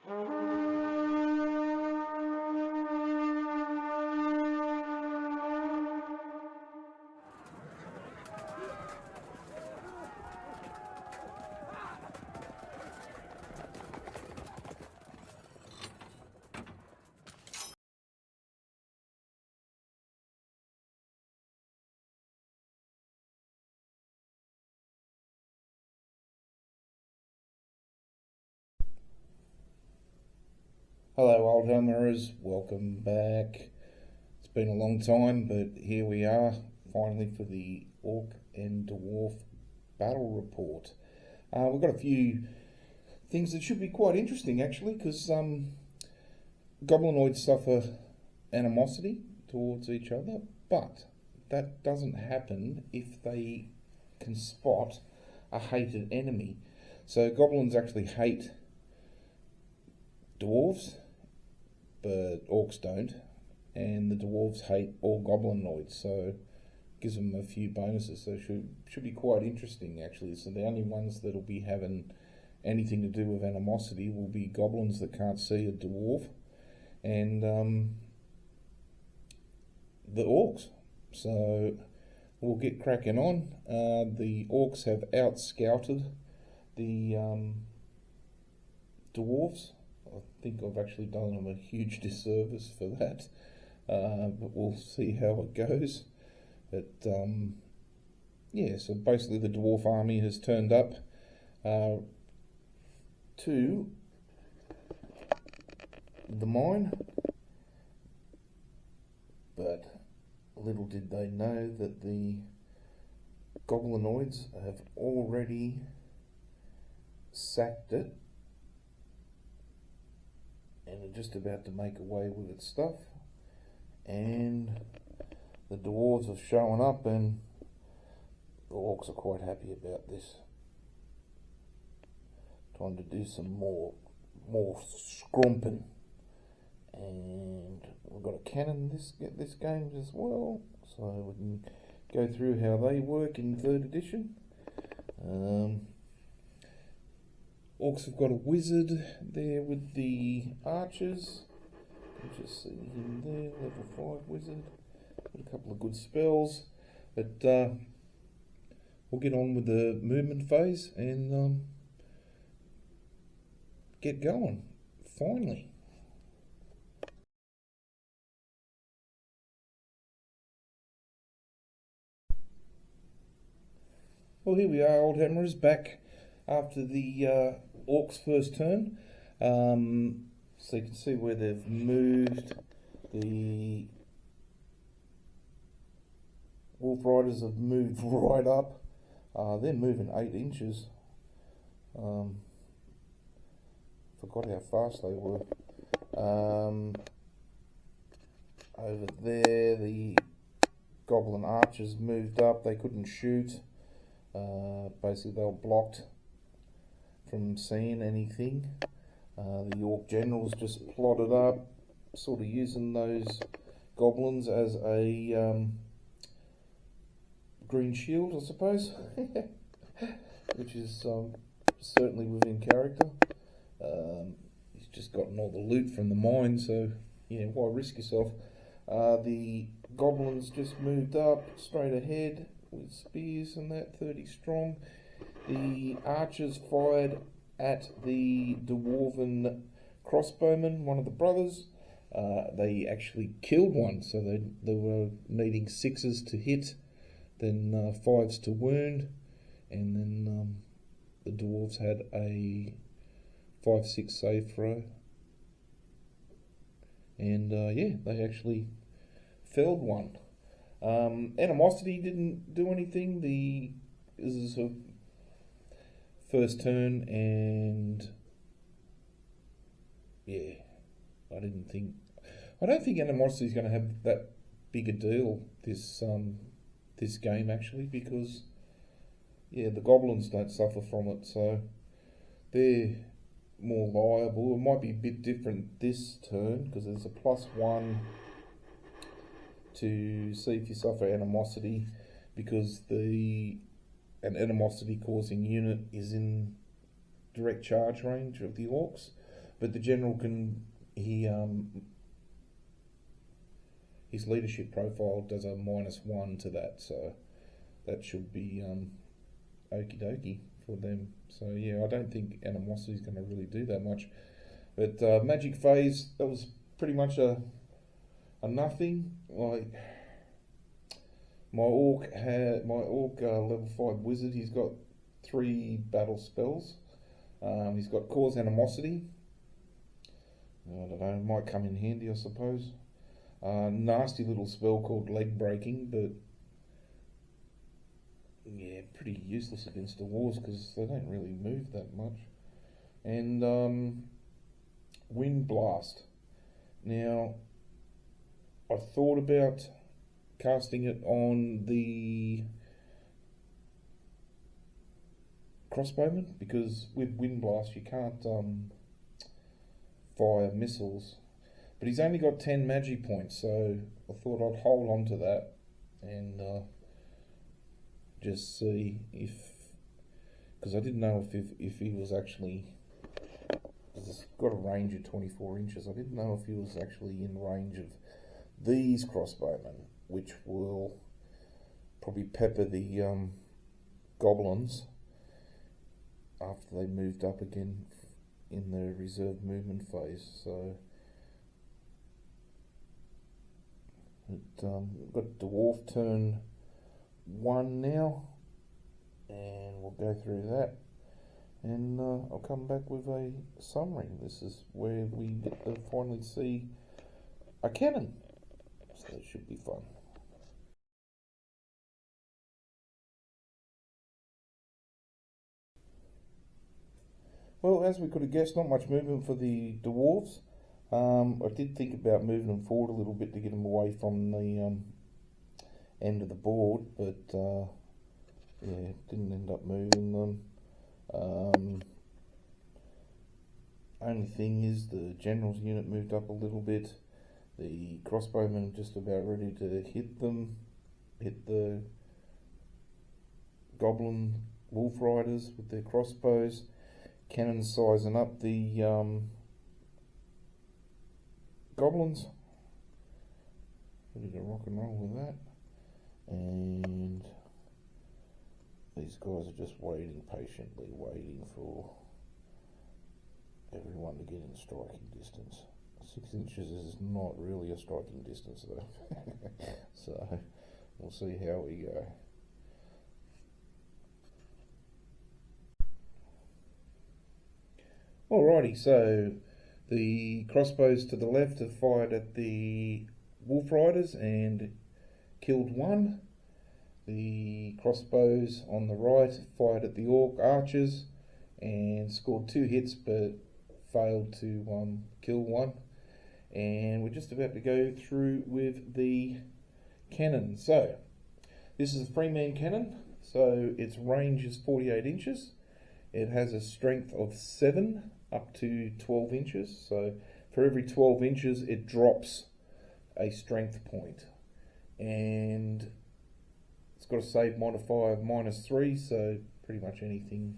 Hello, Oldhammers, welcome back. It's been a long time, but here we are, finally for the Orc and Dwarf battle report. We've got a few things that should be quite interesting, actually, because goblinoids suffer animosity towards each other, but that doesn't happen if they can spot a hated enemy. So goblins actually hate dwarves, but orcs don't, and the dwarves hate all goblinoids, so gives them a few bonuses. So should be quite interesting, actually. So the only ones that'll be having anything to do with animosity will be goblins that can't see a dwarf, and the orcs. So we'll get cracking on. The orcs have out-scouted the dwarves. I think I've actually done them a huge disservice for that, but we'll see how it goes. But yeah, so basically the dwarf army has turned up to the mine, but little did they know that the goblinoids have already sacked it and are just about to make away with its stuff, and the dwarves have shown up, and the orcs are quite happy about this. Time to do some more scrumping, and we've got a cannon this game as well, so we can go through how they work in 3rd edition. Orcs have got a wizard there with the archers. You just see him there, level 5 wizard. Got a couple of good spells, but we'll get on with the movement phase and get going, finally. Well, here we are, Oldhammer's back after the orcs' first turn. So you can see where they've moved. The wolf riders have moved right up. They're moving 8 inches. Forgot how fast they were. Over there, the goblin archers moved up. They couldn't shoot. Basically, they were blocked from seeing anything. The Orc generals just plotted up, sort of using those goblins as a green shield, I suppose, which is certainly within character. He's just gotten all the loot from the mine, so yeah, why risk yourself? The goblins just moved up straight ahead with spears and that, 30 strong. The archers fired at the dwarven crossbowman, one of the brothers. They actually killed one, so they were needing 6s to hit, then 5s to wound, and then the dwarves had a 5-6 save throw. And yeah, they actually felled one. Animosity didn't do anything. This is a first turn, and yeah, I don't think Animosity is going to have that big a deal this game, actually, because yeah, the goblins don't suffer from it, so they're more liable. It might be a bit different this turn because there's a +1 to see if you suffer animosity, because an animosity causing unit is in direct charge range of the orcs. but the general can, his leadership profile does a -1 to that, so that should be okie dokie for them. So yeah, I don't think animosity is going to really do that much. But magic phase, that was pretty much a nothing. Like my orc level 5 wizard, he's got 3 battle spells. He's got cause animosity. I don't know, might come in handy, I suppose. Nasty little spell called leg breaking, but yeah, pretty useless against dwarves because they don't really move that much. And wind blast. Now, I thought about casting it on the crossbowman because with wind blast you can't fire missiles, but he's only got 10 magic points, so I thought I'd hold on to that and just see if, because I didn't know if he was actually, because it's got a range of 24 inches, I didn't know if he was actually in range of these crossbowmen, which will probably pepper the goblins after they moved up again in the reserve movement phase. So we've got dwarf turn 1 now, and we'll go through that, and I'll come back with a summary. This is where we get to finally see a cannon, so it should be fun. Well, as we could have guessed, not much movement for the dwarves. I did think about moving them forward a little bit to get them away from the end of the board, but yeah, didn't end up moving them. Only thing is the general's unit moved up a little bit. The crossbowmen are just about ready to hit the goblin wolf riders with their crossbows. Cannon sizing up the goblins. Ready to rock and roll with that. And these guys are just waiting, patiently waiting for everyone to get in striking distance. 6 inches is not really a striking distance though. So we'll see how we go. Alrighty, so the crossbows to the left have fired at the wolf riders and killed 1. The crossbows on the right fired at the orc archers and scored 2 hits but failed to kill 1. And we're just about to go through with the cannon. So this is a 3-man cannon, so its range is 48 inches. It has a strength of 7 up to 12 inches. So for every 12 inches, it drops a strength point. And it's got a save modifier of -3, so pretty much anything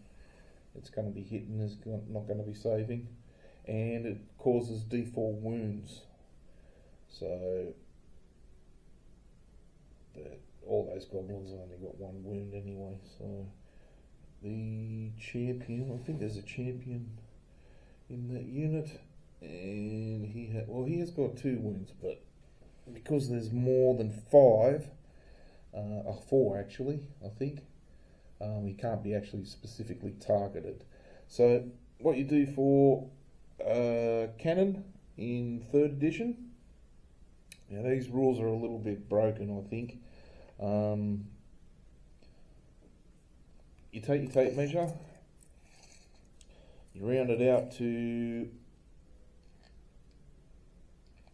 it's going to be hitting is not going to be saving. And it causes D4 wounds. So all those goblins have only got 1 wound anyway. So the champion, I think there's a champion in that unit, and he has got 2 wounds, but because there's more than 5, 4 actually, I think, he can't be actually specifically targeted. So what you do for cannon in 3rd edition, now these rules are a little bit broken, I think. You take your tape measure, you round it out to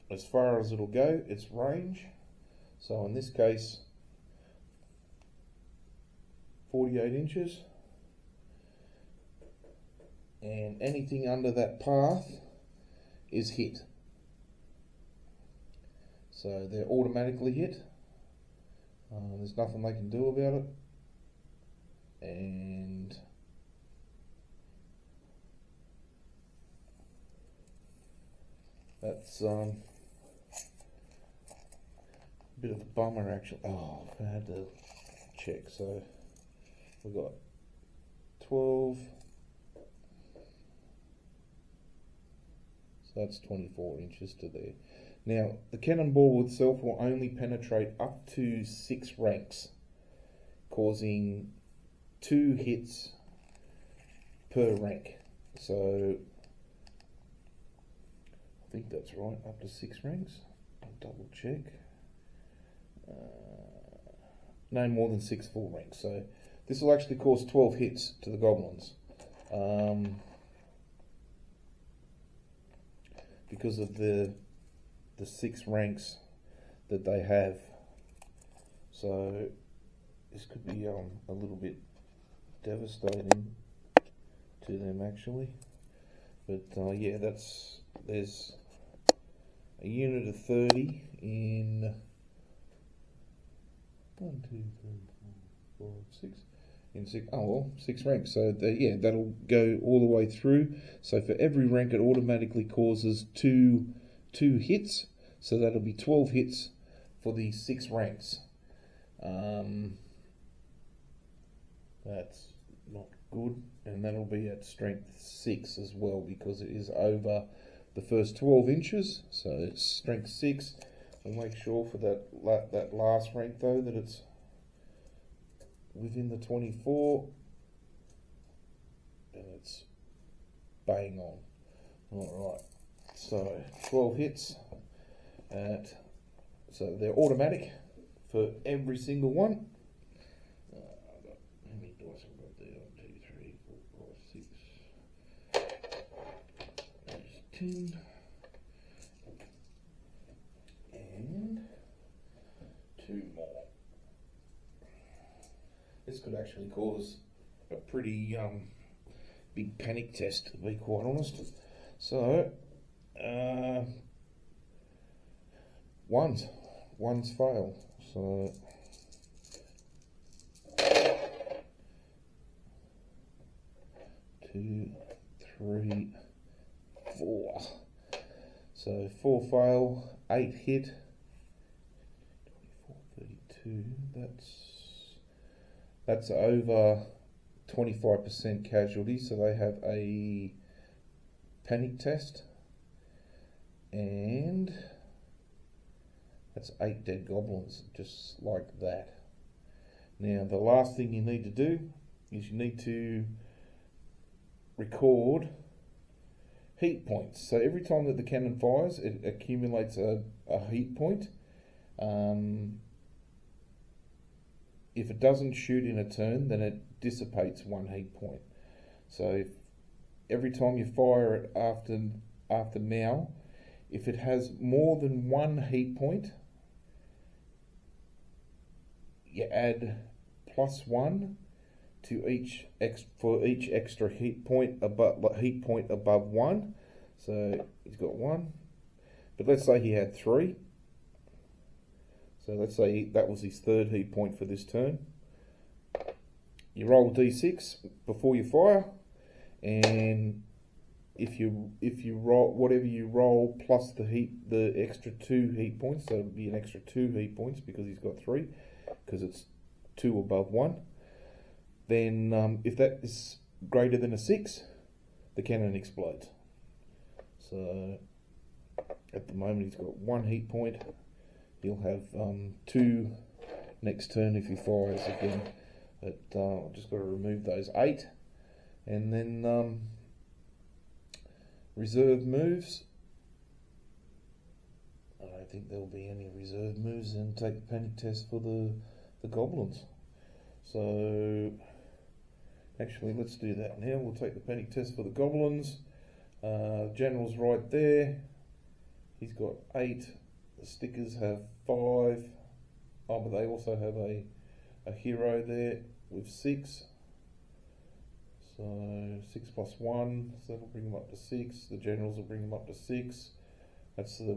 as far as it'll go, its range. So in this case, 48 inches. And anything under that path is hit. So they're automatically hit. There's nothing they can do about it. And That's a bit of a bummer actually. Oh, I had to check. So we've got 12. So that's 24 inches to there. Now, the cannonball itself will only penetrate up to 6 ranks, causing 2 hits per rank. So, I think that's right, up to 6 ranks. I'll double check. No more than 6 full ranks. So, this will actually cause 12 hits to the goblins. Because of the 6 ranks that they have. So this could be a little bit devastating to them actually. But yeah, there's a unit of 30 in 1, 2, 3, 4, 5, 6. In 6, oh well, 6 ranks. So yeah, that'll go all the way through. So for every rank, it automatically causes two hits. So that'll be 12 hits for the 6 ranks. That's not good, and that'll be at strength 6 as well because it is over the first 12 inches. So it's strength 6. We'll make sure for that last rank though that it's within the 24, and it's bang on. Alright, so 12 hits so they're automatic for every single one. How many dice have I got there? 1, 2, 3, 4, 5, 6. There's 10. And 2 more. This could actually cause a pretty big panic test, to be quite honest. So, ones fail. So, 2, 3, 4. So 4 fail, 8 hit. 24, 32. That's over 25% casualty, so they have a panic test, and that's 8 dead goblins, just like that. Now, the last thing you need to do is you need to record heat points. So every time that the cannon fires, it accumulates a heat point. If it doesn't shoot in a turn, then it dissipates 1 heat point. So every time you fire it after now, if it has more than 1 heat point, you add +1 to each extra heat point above 1. So he's got 1, but let's say he had 3. So let's say that was his 3rd heat point for this turn. You roll d6 before you fire, and if you roll whatever you roll plus the extra 2 heat points, so it'll be an extra 2 heat points because he's got 3, because it's 2 above 1. Then if that is greater than a 6, the cannon explodes. So at the moment he's got 1 heat point. He'll have 2 next turn if he fires again. But I've just got to remove those 8. And then reserve moves. I don't think there'll be any reserve moves, and take the panic test for the goblins. So actually let's do that now. We'll take the panic test for the goblins. General's right there. He's got 8. The stickers have 5. Oh, but they also have a hero there with 6. So 6 plus 1, so that'll bring them up to 6. The generals will bring them up to 6. That's the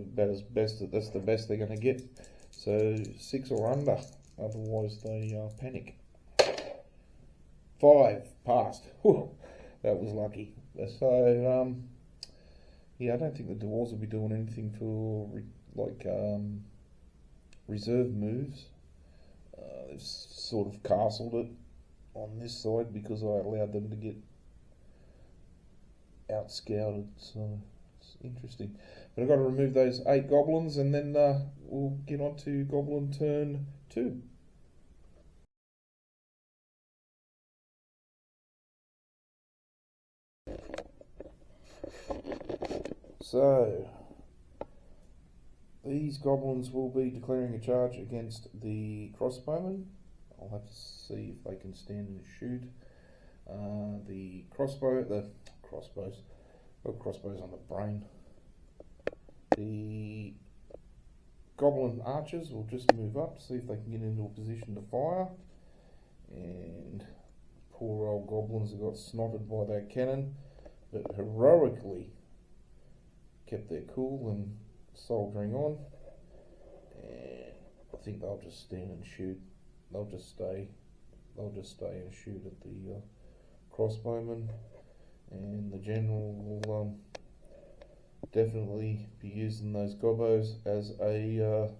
best they're going to get. So 6 or under, otherwise they panic. 5 passed. Whew, that was lucky. So Yeah, I don't think the Dwarves will be doing anything for reserve moves. They've sort of castled it on this side because I allowed them to get out scouted, so it's interesting. But I've got to remove those 8 goblins, and then we'll get on to goblin turn 2. So these goblins will be declaring a charge against the crossbowmen. I'll have to see if they can stand and shoot. The crossbows on the brain. The goblin archers will just move up, see if they can get into a position to fire. And poor old goblins have got snotted by that cannon, but heroically kept their cool and soldiering on. And I think they'll just stand and shoot. They'll just stay and shoot at the crossbowmen, and the general will definitely be using those gobos as a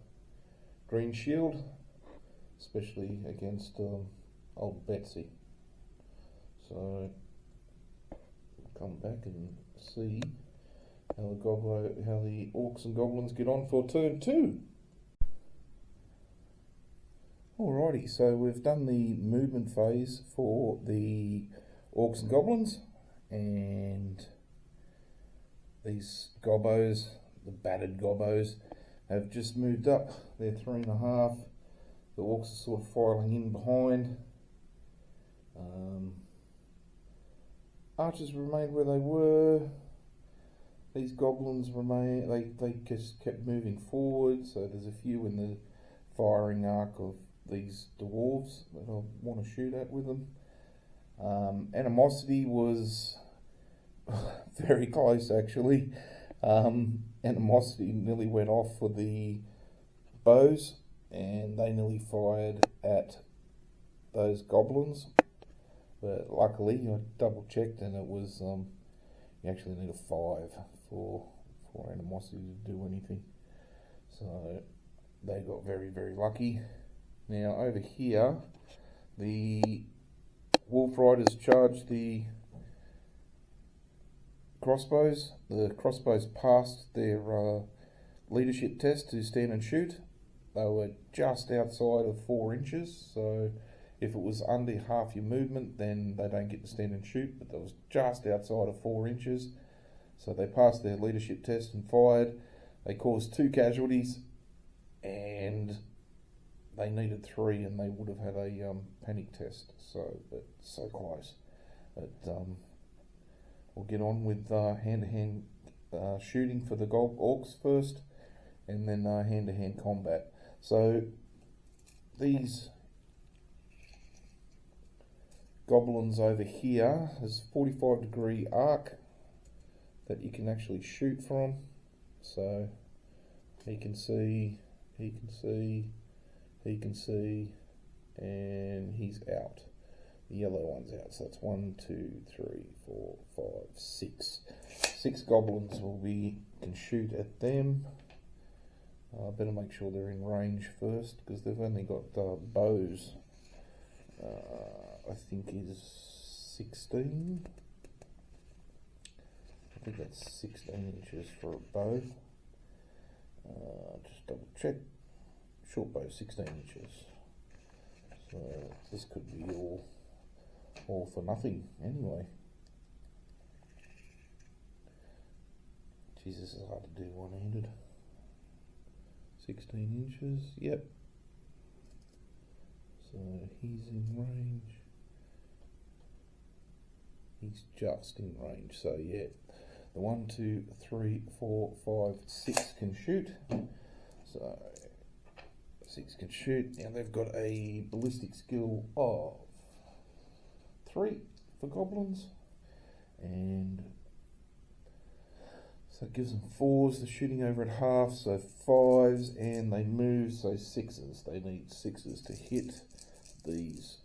green shield, especially against old Betsy. So come back and see how the Orcs and Goblins get on for turn 2. Alrighty, so we've done the movement phase for the Orcs and Goblins, and these gobos, the battered gobos, have just moved up. They're 3.5. The Orcs are sort of filing in behind. Archers remained where they were. These goblins remain, they just kept moving forward, so there's a few in the firing arc of these dwarves that I want to shoot at with them. Animosity was very close, actually. Animosity nearly went off for the bows, and they nearly fired at those goblins, but luckily I double checked, and it was you actually need a 5 for animosity to do anything, so they got very, very lucky. Now over here, the Wolf Riders charged the crossbows. The crossbows passed their leadership test to stand and shoot. They were just outside of 4 inches, so if it was under half your movement, then they don't get to stand and shoot, but that was just outside of 4 inches. So they passed their leadership test and fired. They caused 2 casualties, and they needed 3, and they would have had a panic test. But so close. But we'll get on with hand-to-hand shooting for the Orcs first, and then hand-to-hand combat. So these goblins over here has 45-degree arc that you can actually shoot from. So he can see, and he's out. The yellow one's out. So that's 1, 2, 3, 4, 5, 6. 6 goblins can shoot at them. Better make sure they're in range first, because they've only got bows. I think is 16. I think that's 16 inches for a bow. Just double check. Short bow 16 inches. So this could be all for nothing anyway. Jesus, it's hard to do one-handed. 16 inches, yep. So he's in range. He's just in range, so yeah. The 1, 2, 3, 4, 5, 6 can shoot. So 6 can shoot. Now they've got a ballistic skill of 3 for goblins, and so it gives them 4s. They're shooting over at half, so 5s, and they move, so 6s. They need 6s to hit these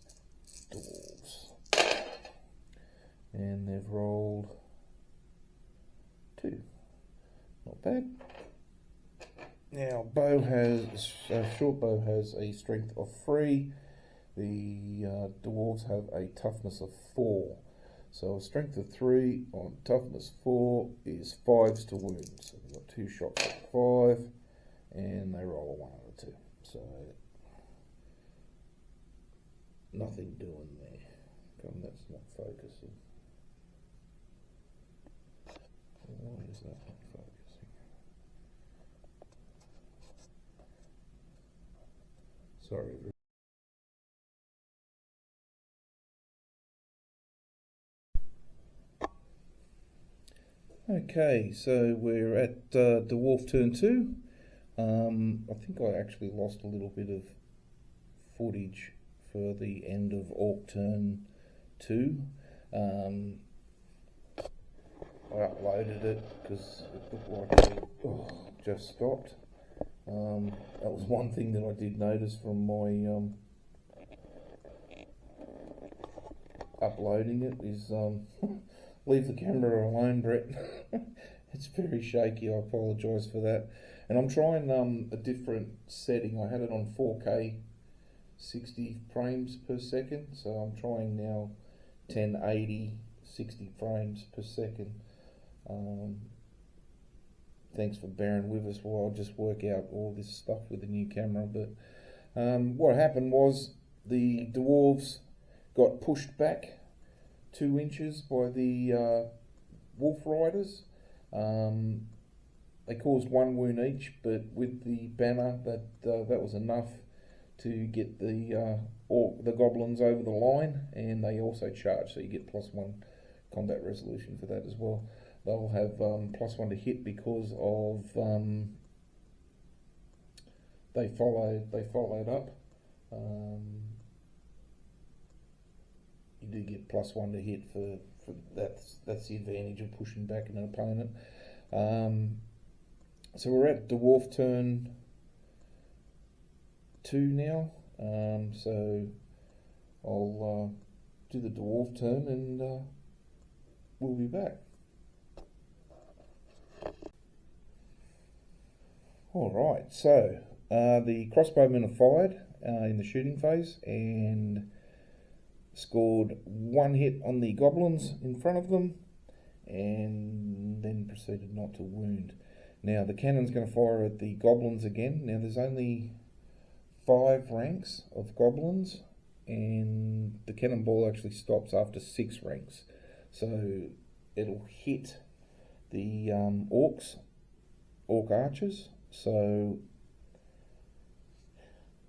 dwarves, and they've rolled 2. Not bad. Now, short bow has a strength of 3. The dwarves have a toughness of 4. So a strength of 3 on toughness 4 is 5s to wound. So we've got 2 shots at 5, and they roll a 1 and a 2. So nothing doing there. Come, that's not focusing. Why is that not focusing? Sorry. Okay, so we're at Dwarf turn 2. I think I actually lost a little bit of footage for the end of Orc turn 2. I uploaded it because it looked like it just stopped. That was one thing that I did notice from my uploading it is leave the camera alone, Brett. It's very shaky. I apologise for that. And I'm trying a different setting. I had it on 4K 60 frames per second, so I'm trying now 1080 60 frames per second. Thanks for bearing with us while I just work out all this stuff with the new camera. But what happened was the dwarves got pushed back 2 inches by the wolf riders. They caused 1 wound each, but with the banner that was enough to get the goblins over the line, and they also charge, so you get +1 combat resolution for that as well. They'll have +1 to hit because of they followed up. You do get +1 to hit for that's the advantage of pushing back an opponent. So we're at Dwarf turn 2 now. So I'll do the Dwarf turn and we'll be back. Alright, so the crossbowmen have fired in the shooting phase and scored 1 hit on the goblins in front of them and then proceeded not to wound. Now the cannon's going to fire at the goblins again. Now there's only 5 ranks of goblins and the cannonball actually stops after 6 ranks. So it'll hit the orc archers. So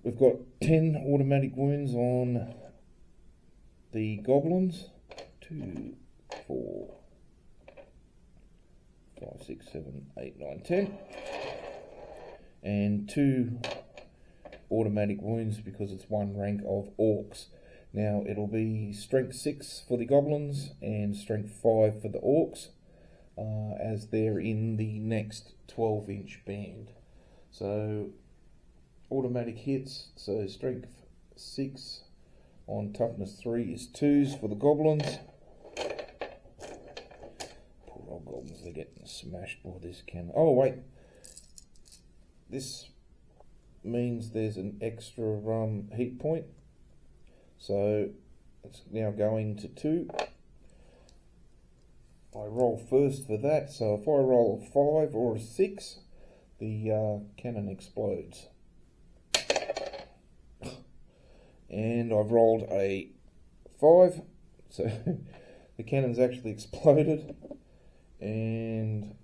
we've got 10 automatic wounds on the goblins. 2, 4, 5, 6, 7, 8, 9, 10. And 2 automatic wounds because it's 1 rank of orcs. Now it'll be strength 6 for the goblins and strength 5 for the orcs, as they're in the next 12-inch band. So automatic hits, so strength 6 on toughness 3 is 2s for the goblins. Poor old goblins, they're getting smashed by this cannon. Oh wait, this means there's an extra heat point, so it's now going to 2. I roll first for that, so if I roll a 5 or a 6, the cannon explodes. And I've rolled a 5, so the cannon's actually exploded, and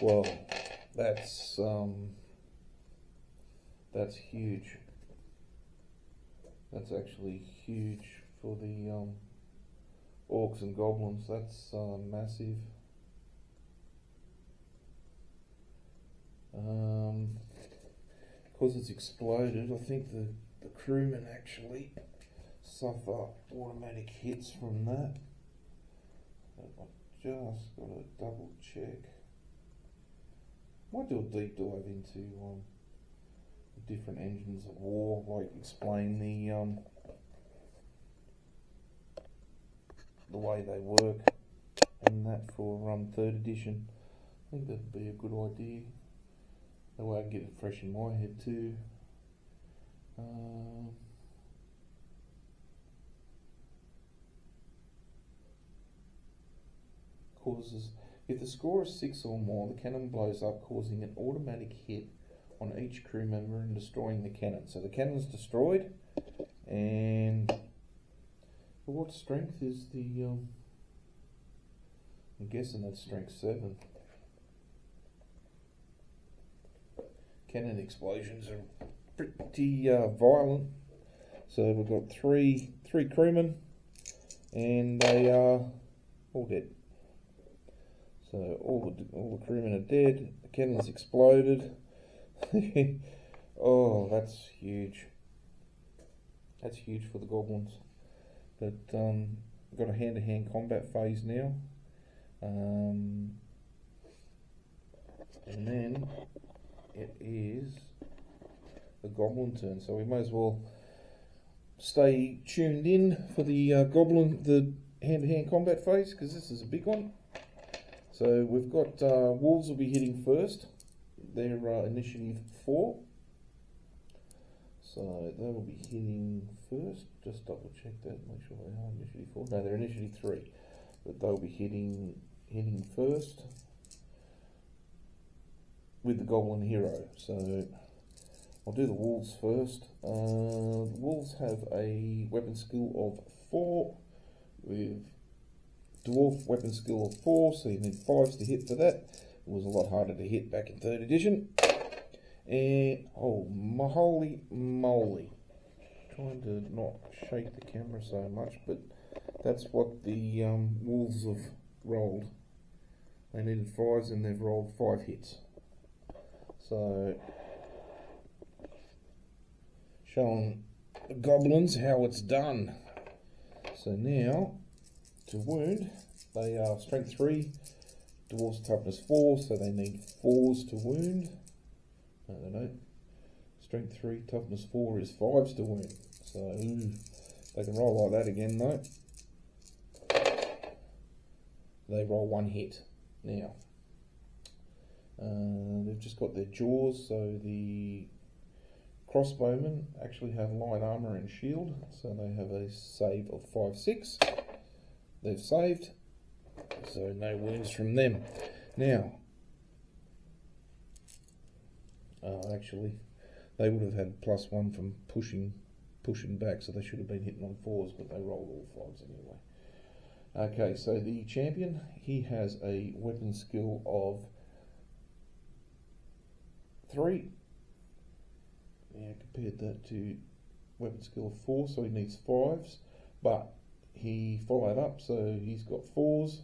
well, that's huge. That's actually huge for the Orcs and Goblins. That's massive. Because it's exploded, I think the crewmen actually suffer automatic hits from that. I've just got to double check. Might do a deep dive into the different engines of war, like explain the way they work and that. that for 3rd edition. I think that'd be a good idea. That way I can get it fresh in my head too. Causes, if the score is 6 or more, the cannon blows up, causing an automatic hit on each crew member and destroying the cannon. So the cannon's destroyed, and what strength is the? I'm guessing that's strength 7. Cannon explosions are pretty violent. So we've got three crewmen, and they are all dead. So all the crewmen are dead. The cannon's exploded. Oh, that's huge. That's huge for the goblins. But we've got a hand-to-hand combat phase now. And then it is the goblin turn. So we may as well stay tuned in for the the hand-to-hand combat phase, because this is a big one. So we've got wolves will be hitting first. They're initiative 4. So they will be hitting first. Just double check that, make sure they are initiative 4. No, they're initiative 3, but they'll be hitting first with the goblin hero. So I'll do the wolves first. The wolves have a weapon skill of 4 with dwarf weapon skill of 4, so you need 5s to hit for that. It was a lot harder to hit back in 3rd edition. And oh, holy moly! Trying to not shake the camera so much, but that's what the wolves have rolled. They needed 5s and they've rolled 5 hits. So showing the goblins how it's done. So now, to wound, they are strength 3, dwarves toughness 4, so they need 4s to wound. No, they don't. Strength 3, toughness 4 is 5s to wound. So they can roll like that again though. They roll 1 hit. Now, they've just got their jaws, so the crossbowmen actually have light armour and shield, so they have a save of 5/6. They've saved, so no wounds from them. Now, actually, they would have had +1 from pushing back, so they should have been hitting on 4s, but they rolled all 5s anyway. Okay, so the champion, he has a weapon skill of 3. Now compared that to weapon skill of 4, so he needs 5s, but he followed up, so he's got 4s,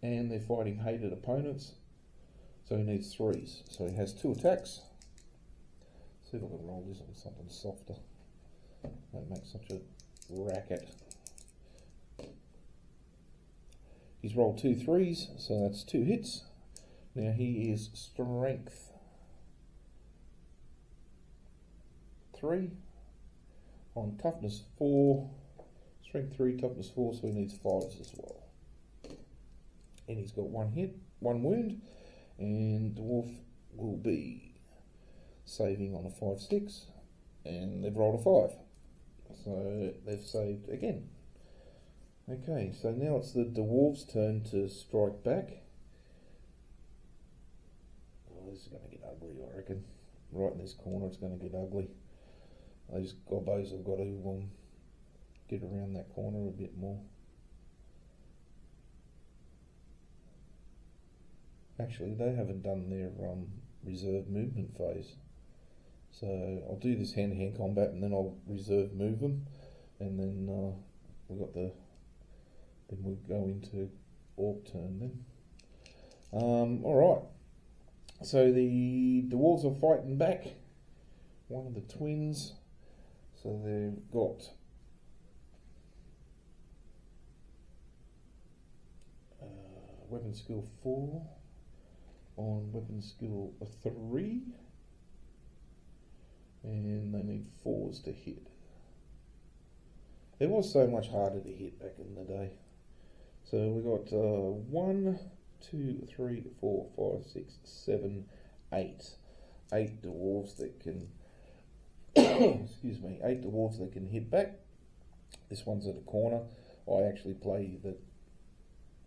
and they're fighting hated opponents, so he needs 3s. So he has 2 attacks. See if I can roll this on something softer. Don't make such a racket. He's rolled 2 3s, so that's 2 hits. Now he is strength 3 on toughness 4. Strength 3, toughness 4, so he needs 5s as well. And he's got 1 hit, 1 wound, and dwarf will be saving on a 5/6, and they've rolled a 5. So they've saved again. Okay, so now it's the dwarves' turn to strike back. Oh, this is going to get ugly, I reckon. Right in this corner, it's going to get ugly. Those gobbos have got to get around that corner a bit more. Actually, they haven't done their reserve movement phase. So I'll do this hand-to-hand combat, and then I'll reserve move them, and then then we'll go into orc turn then. Alright, so the dwarves are fighting back. One of the twins, so they've got weapon skill 4 on weapon skill 3, and they need 4s to hit. It was so much harder to hit back in the day. So we got 1, 2, 3, 4, 5, 6, 7, 8. 8 dwarves that can excuse me, 8 dwarves that can hit back. This one's at a corner. I actually play that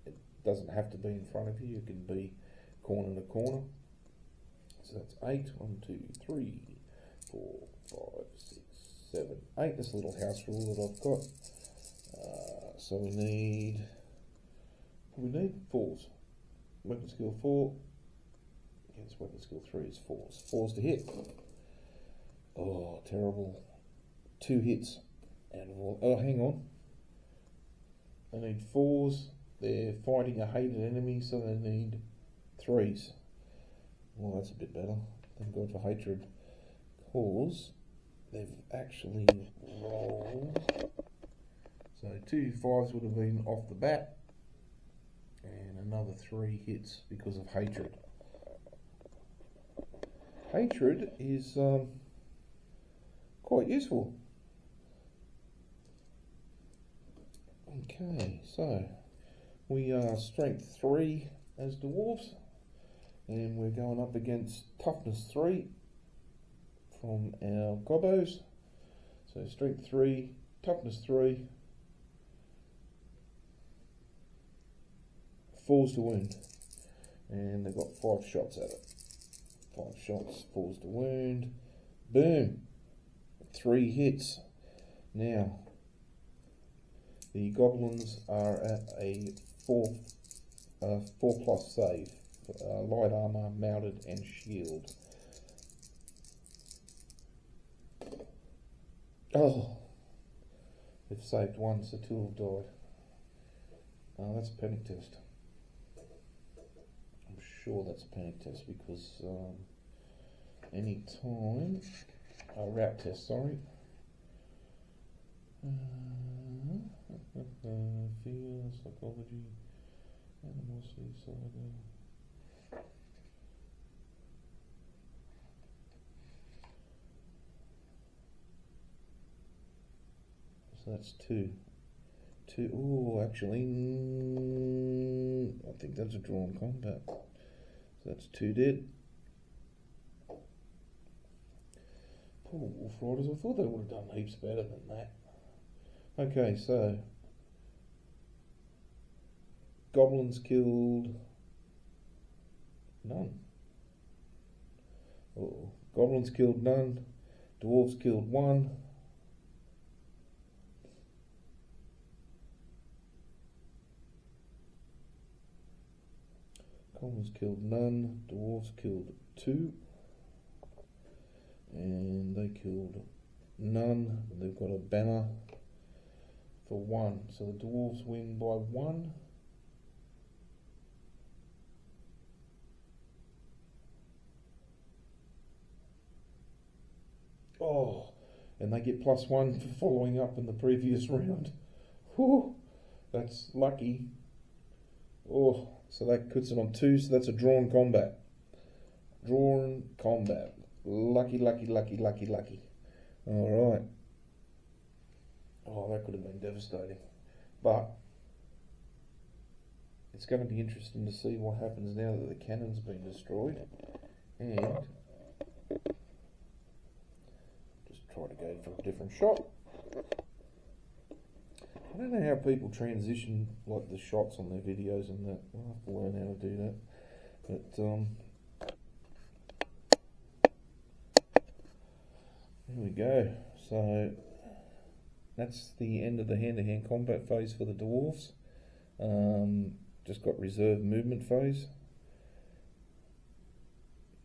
it doesn't have to be in front of you, it can be corner to corner. So that's 8. 1, 2, 3, 4, 5, 6, 7, 8. This little house rule that I've got. So we need 4s. Weapon skill 4. Yes, weapon skill 3 is 4s. 4s to hit. Oh, terrible. 2 hits out of all. Oh, hang on. I need 4s. They're fighting a hated enemy, so they need 3s. Well, that's a bit better. Thank God for hatred. Because they've actually rolled. So 2 5s would have been off the bat. And another 3 hits because of hatred. Hatred is quite useful. Okay, so we are strength 3 as dwarves, and we're going up against toughness 3 from our gobbos. So strength 3, toughness 3, 4s to wound, and they've got 5 shots at it. 5 shots, 4s to wound, boom, 3 hits. Now, the goblins are at a 4 plus save, light armour, mounted and shield. Oh, they've saved 1, so 2 have died. That's a panic test. I'm sure that's a panic test because any time, route test, sorry. Fear, psychology, animosity, psycho. So that's 2. 2. Oh, actually, I think that's a drawn combat. So that's 2 dead. Poor Wolf Riders, I thought they would have done heaps better than that. Okay, so goblins killed none. Oh, goblins killed none. Dwarves killed 1. Goblins killed none. Dwarves killed 2. And they killed none. They've got a banner for 1. So the dwarves win by 1. Oh, and they get +1 for following up in the previous round. Whew, that's lucky. Oh, so that puts it on 2, so that's a drawn combat. Drawn combat. Lucky, lucky, lucky, lucky, lucky. Alright. Oh, that could have been devastating. But it's going to be interesting to see what happens now that the cannon's been destroyed. And just try to go for a different shot. I don't know how people transition like the shots on their videos and that. I'll have to learn how to do that. But there we go. So that's the end of the hand-to-hand combat phase for the dwarves. Just got reserve movement phase.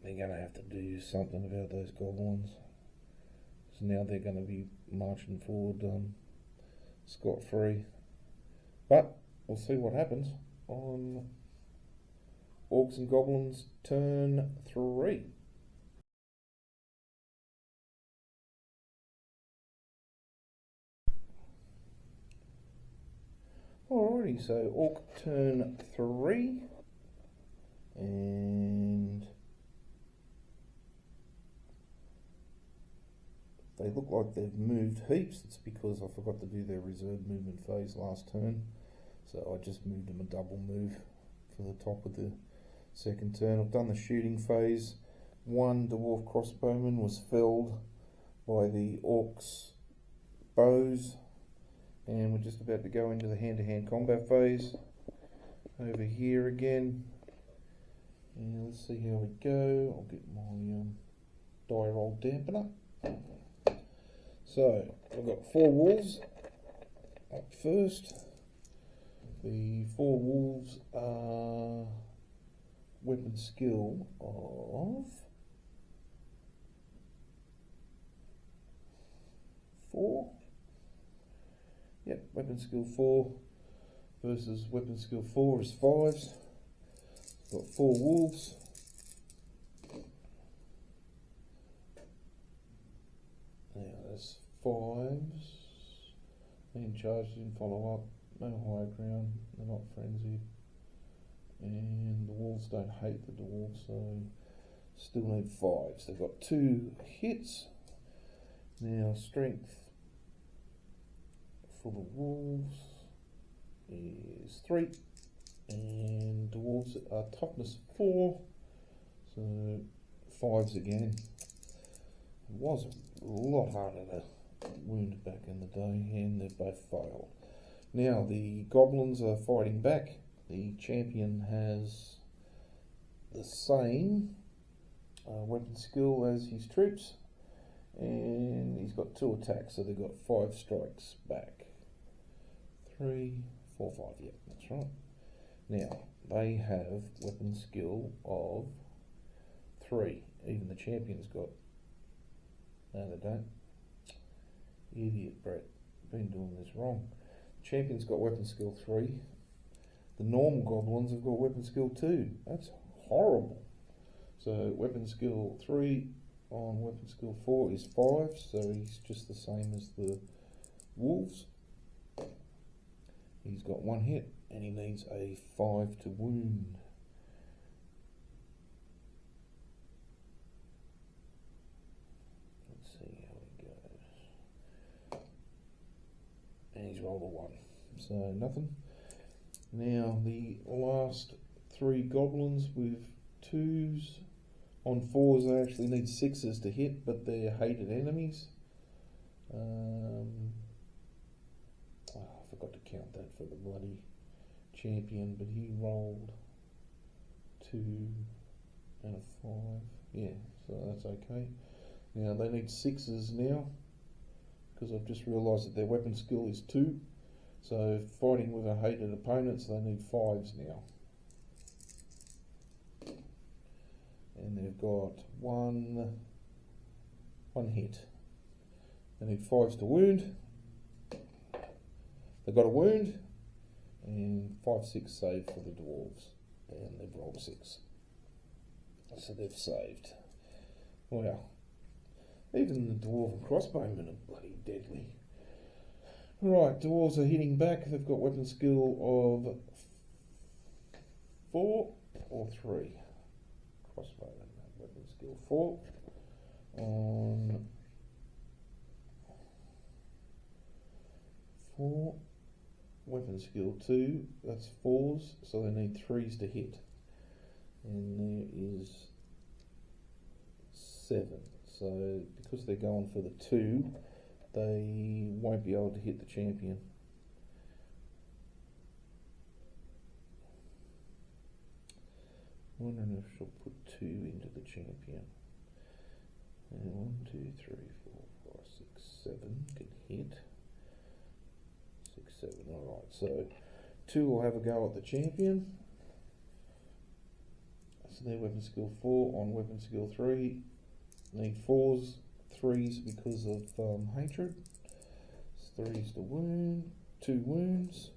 They're going to have to do something about those goblins. So now they're going to be marching forward scot-free. But we'll see what happens on Orcs and Goblins turn 3. Alrighty, so Orc turn 3, and they look like they've moved heaps. It's because I forgot to do their reserve movement phase last turn. So I just moved him a double move for the top of the second turn. I've done the shooting phase. One dwarf crossbowman was felled by the orcs bows, and we're just about to go into the hand-to-hand combat phase. Over here again, and let's see how we go. I'll get my die roll dampener. So I've got 4 wolves up first. The 4 wolves are weapon skill of 4. Yep, weapon skill 4 versus weapon skill 4 is 5s. Got 4 wolves. Now there's 5s. Being charged, didn't follow up. No higher ground. They're not frenzied. And the wolves don't hate the dwarves, so still need 5s. They've got 2 hits. Now strength for the wolves is 3, and dwarves are toughness 4, so 5s again. It was a lot harder to wound back in the day, and they both failed. Now the goblins are fighting back. The champion has the same weapon skill as his troops, and he's got 2 attacks, so they've got 5 strikes back. 3, 4, 5, yeah, that's right. Now, they have weapon skill of 3. Even the champion's got... No, they don't. Idiot, Brett. Been doing this wrong. Champion's got weapon skill 3. The normal goblins have got weapon skill 2. That's horrible. So, weapon skill 3 on weapon skill 4 is 5, so he's just the same as the wolves. He's got 1 hit, and he needs a 5 to wound. Let's see how he goes. And he's rolled a 1, so nothing. Now the last 3 goblins with 2s. On 4s they actually need 6s to hit, but they're hated enemies. I forgot to count that for the bloody champion, but he rolled 2 and a 5. Yeah, so that's okay. Now they need 6s now, because I've just realised that their weapon skill is 2. So fighting with a hated opponents, they need 5s now. And they've got one hit. They need 5s to wound. They've got a wound, and 5, 6 save for the dwarves, and they've rolled 6. So they've saved. Wow. Even the dwarven crossbowmen are bloody deadly. Right, dwarves are hitting back. They've got weapon skill of 4 or 3. Crossbowmen, weapon skill 4 on 4. Weapon skill 2, that's 4s, so they need 3s to hit. And there is 7. So because they're going for the 2, they won't be able to hit the champion. I'm wondering if she'll put 2 into the champion. And 1, 2, 3, 4, 5, 6, 7 can hit. 6, 7, alright, so 2 will have a go at the champion. So their weapon skill 4 on weapon skill 3. Need 4s, 3s because of hatred. 3s to wound, 2 wounds.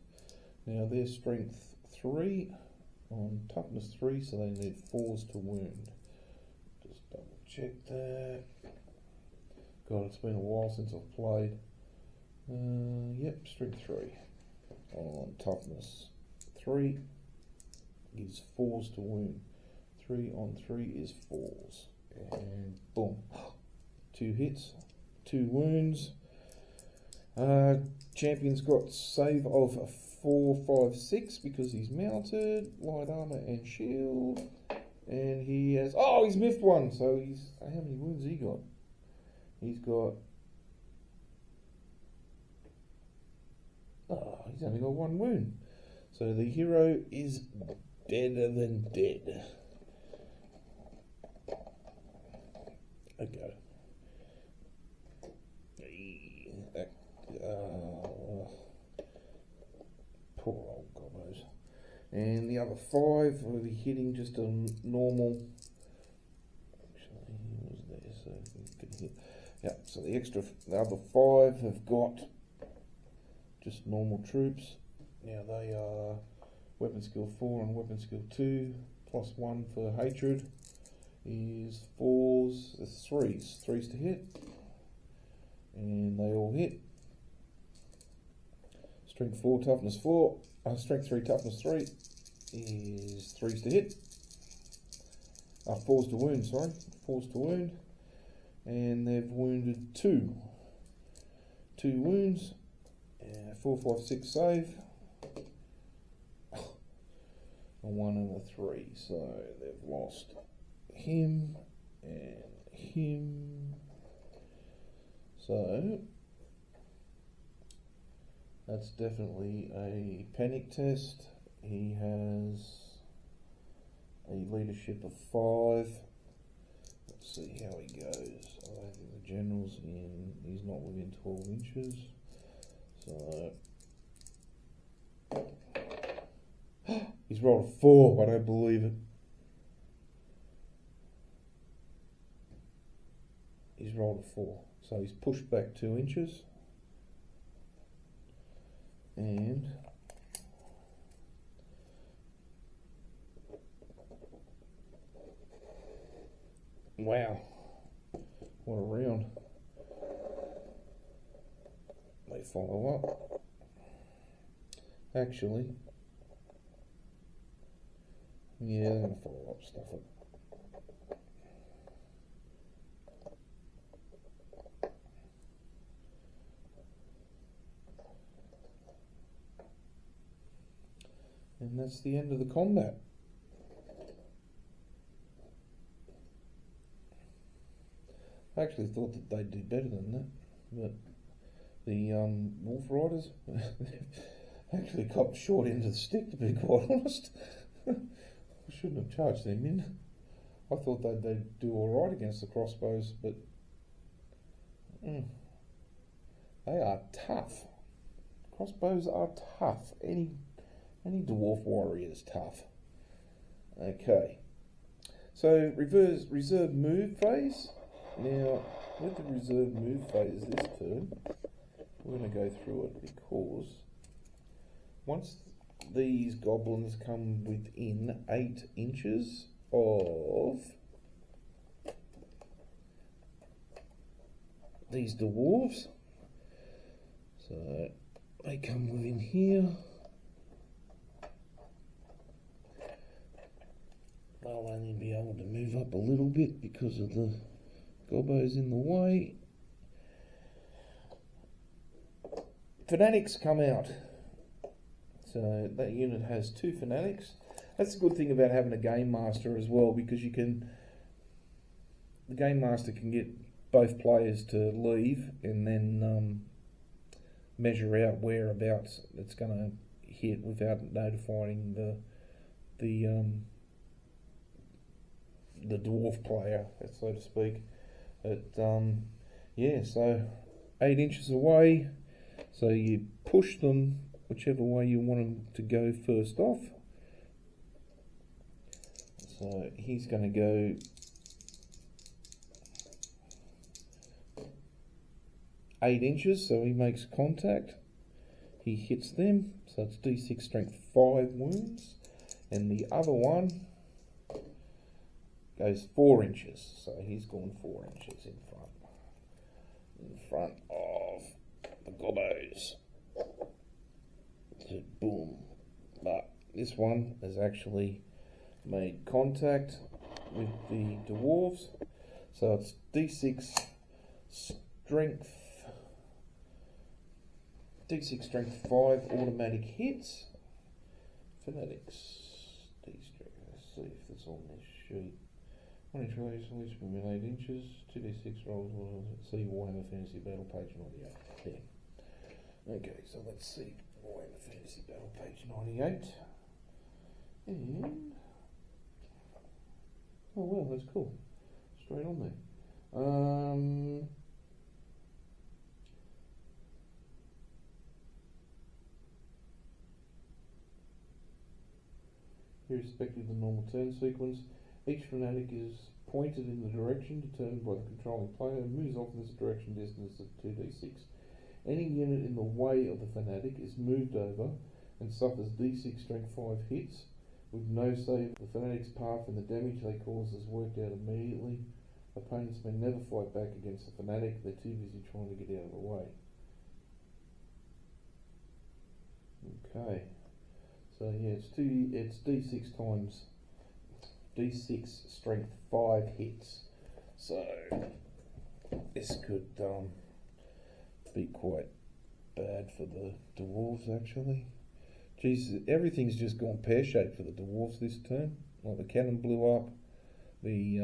Now their strength 3 on toughness 3, so they need 4s to wound. Just double check that. God, it's been a while since I've played. Yep, strength 3 on toughness 3 is 4s to wound. 3 on 3 is 4s, and boom, 2 hits, 2 wounds. Champion's got save of 4, 5, 6 because he's mounted, light armor and shield, and he has, oh, he's miffed one, so he's, how many wounds he got? He's got, he's only got 1 wound. So the hero is deader than dead. Okay. Poor old gobbos. And the other 5 will be hitting just a normal. Actually, he was there, so he could hit. Yeah, so the other 5 have got just normal troops. Now they are weapon skill 4 and weapon skill 2, +1 for hatred is 4s, 3s to hit, and they all hit. Strength 4, toughness 4, strength 3, toughness 3 is 3s to hit. 4s to wound, sorry, 4s to wound, and they've wounded 2 wounds. 4, 5, 6 save. A 1 and a 3, so they've lost him and him. So that's definitely a panic test. He has a leadership of 5. Let's see how he goes. I don't think the general's in. He's not within 12 inches. So he's rolled a 4. I don't believe it. He's rolled a 4. So he's pushed back 2 inches. And wow, what a round. They follow up. Actually, yeah, they're going to follow up, stuff it. And that's the end of the combat. I actually thought that they'd do better than that, but the Wolf Riders actually copped short end of the stick, to be quite honest. I shouldn't have charged them in. I thought they'd do alright against the crossbows, but they are tough. Crossbows are tough. Any dwarf warrior is tough. Okay, so reserve move phase. Now, with the reserve move phase this turn, we're going to go through it because once these goblins come within 8 inches of these dwarves, so they come within here, they'll only be able to move up a little bit because of the gobos in the way. Fanatics come out. So that unit has 2 fanatics. That's the good thing about having a game master as well, because the game master can get both players to leave and then measure out whereabouts it's going to hit without notifying the dwarf player, so to speak. But yeah, so 8 inches away, so you push them whichever way you want them to go first off. So he's going to go 8 inches, so he makes contact. He hits them, so it's D6 strength 5 wounds, and the other one goes 4 inches, so he's gone 4 inches in front of the gobos. So boom. But this one has actually made contact with the dwarves, so it's D6 strength D6 strength 5 automatic hits. Fanatics. D strength. Let's see if that's on this sheet. 1 inch radius at least within 8 inches. 2d6 rolls. See Warhammer Fantasy Battle page 98. There. Okay, so let's see Warhammer Fantasy Battle page 98. And oh well, that's cool. Straight on there. Irrespective of the normal turn sequence, each fanatic is pointed in the direction determined by the controlling player and moves off in this direction distance of 2d6. Any unit in the way of the fanatic is moved over and suffers d6 strength 5 hits with no save. The fanatic's path and the damage they cause is worked out immediately. Opponents may never fight back against the fanatic, they're too busy trying to get out of the way. Okay, so yeah, it's d6 times d6 strength 5 hits. So this could be quite bad for the dwarves actually. Jeez, everything's just gone pear-shaped for the dwarves this turn. Like the cannon blew up, the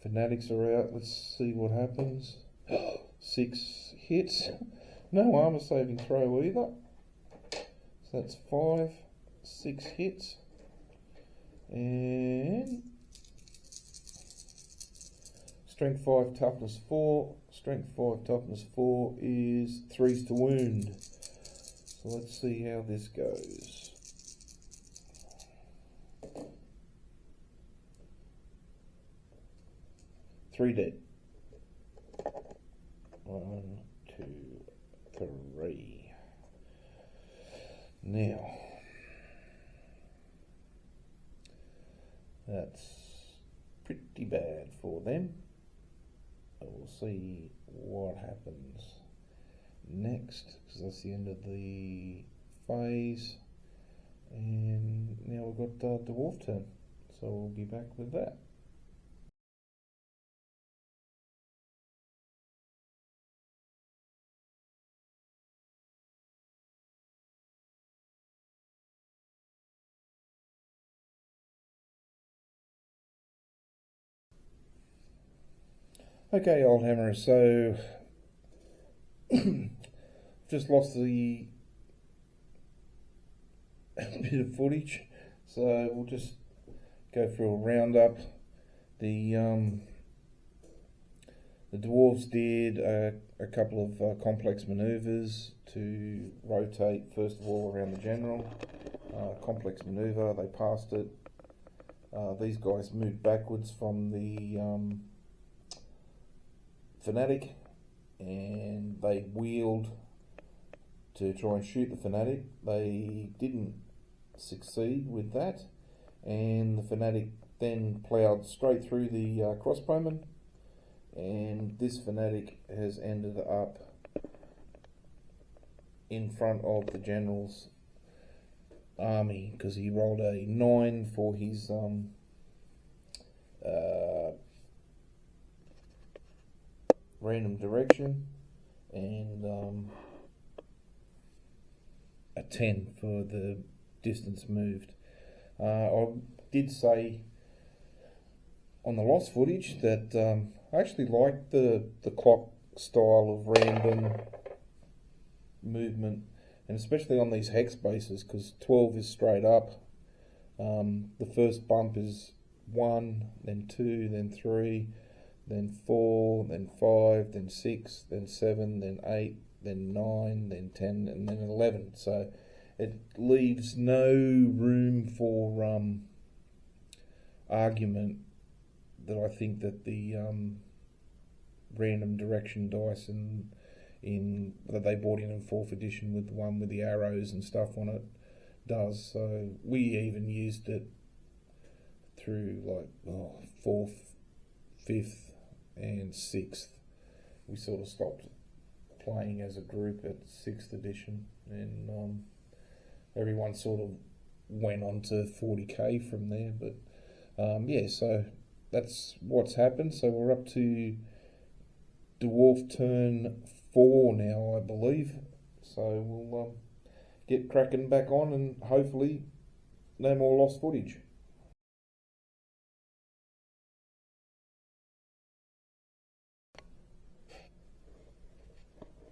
fanatics are out. Let's see what happens. 6 hits. No armor saving throw either. So that's 5, 6 hits. And strength 5, toughness 4. Strength 5, toughness 4 is 3s to wound. So let's see how this goes. Three dead. 1, 2, 3. Now, that's pretty bad for them. We'll see what happens next, because that's the end of the phase. And now we've got Dwarf turn, so we'll be back with that. Okay, Oldhammer, so just lost the bit of footage, so we'll just go through a roundup. The dwarves did a couple of complex manoeuvres to rotate, first of all, around the general. Complex manoeuvre, they passed it. These guys moved backwards from the fanatic, and they wheeled to try and shoot the fanatic. They didn't succeed with that, and the fanatic then ploughed straight through the crossbowmen, and this fanatic has ended up in front of the general's army because he rolled a 9 for his random direction, and a 10 for the distance moved. I did say on the lost footage that I actually liked the clock style of random movement, and especially on these hex bases, because 12 is straight up. The first bump is 1, then 2, then 3, then 4, then 5, then 6, then 7, then 8, then 9, then 10, and then 11. So it leaves no room for argument that I think that the random direction dice that they bought in 4th edition with the one with the arrows and stuff on it does. So we even used it through like 4th, 5th and 6th. We sort of stopped playing as a group at 6th edition, and everyone sort of went on to 40k from there. But yeah, so that's what's happened. So we're up to Dwarf turn 4 now, I believe. So we'll get cracking back on, and hopefully no more lost footage.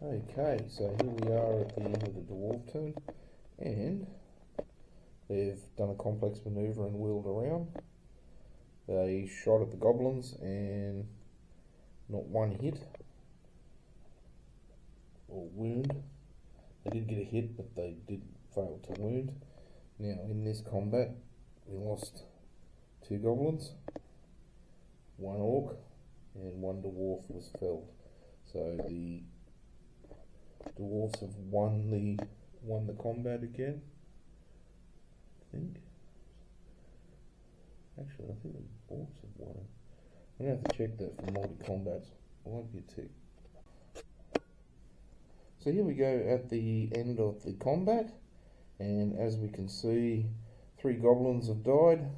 Okay, so here we are at the end of the Dwarf turn, and they've done a complex manoeuvre and wheeled around. They shot at the goblins and not one hit or wound. They did get a hit, but they did fail to wound. Now in this combat we lost 2 goblins, 1 orc, and 1 dwarf was felled. So the dwarves have won the combat again, I think. Actually, I think the orcs have won it. I'm going to have to check that for multi-combats. I won't be a tick. So here we go at the end of the combat, and as we can see, 3 goblins have died.